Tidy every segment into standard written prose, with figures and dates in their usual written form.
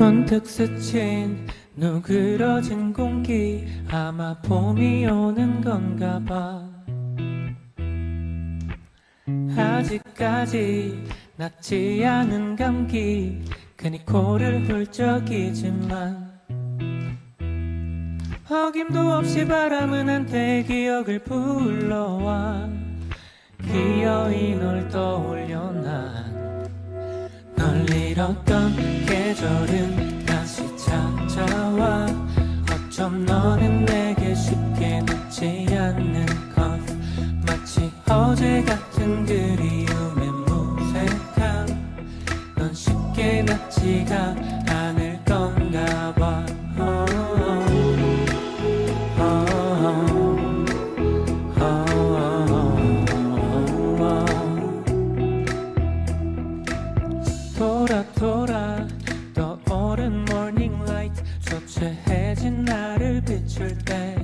문득 스친 누그러진 공기, 아마 봄이 오는 건가 봐. 아직까지 낫지 않은 감기, 괜히 코를 훌쩍이지만 어김도 없이 바람은 한때 기억을 불러와 기어이 널 떠올려 난. 널 잃었던 계절은 다시 찾아와. 어쩜 너는 내게 쉽게 묻지 않는 것, 마치 어제 같은 그리움의 무색함. 넌 쉽게 낫지가 않을 건가 봐. 돌아 떠오른 morning light, 초췌해진 나를 비출 때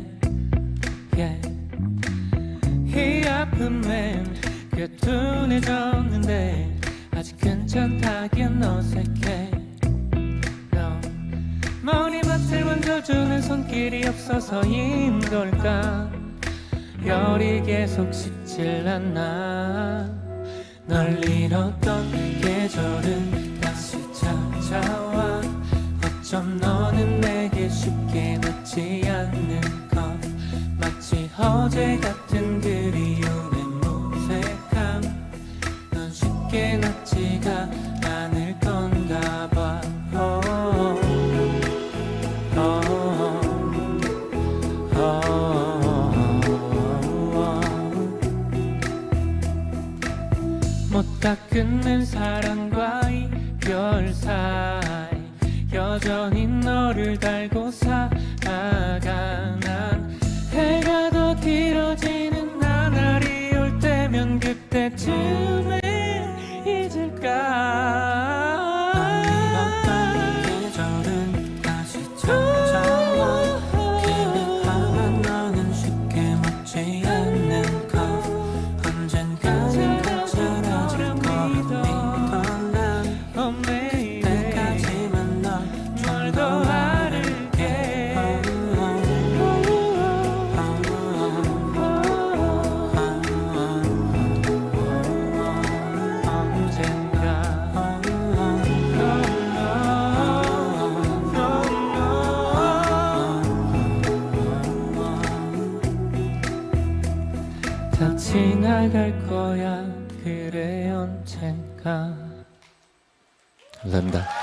이 아픔엔 꽤 둔해졌는데 아직 괜찮다기엔 어색해. 너 머리맡을 만져주는 손길이 없어서인 걸까? 열이 계속 식질 않나. 널 잃었던 계절은 다시 찾아와. 어쩜 너는 내게 쉽게 낫지 않는 것, 마치 어제 같은 그리움의 무색함. 넌 쉽게 낫지가 않을 건가 봐. 못 닦는 사랑과 이별 사이 여전히 너를 달고 살아가. 난 해가 더 길어지는 나날이 올 때면 그때쯤에 잊을까. 널 잃었던 계절은 다시 찾아와. 그래야만 너는 쉽게 묻지 않는 것, 언젠가는 때까지만 널 더 알을게. 언젠가 다 지나갈 거야, 그래 언젠가. 감사합니다.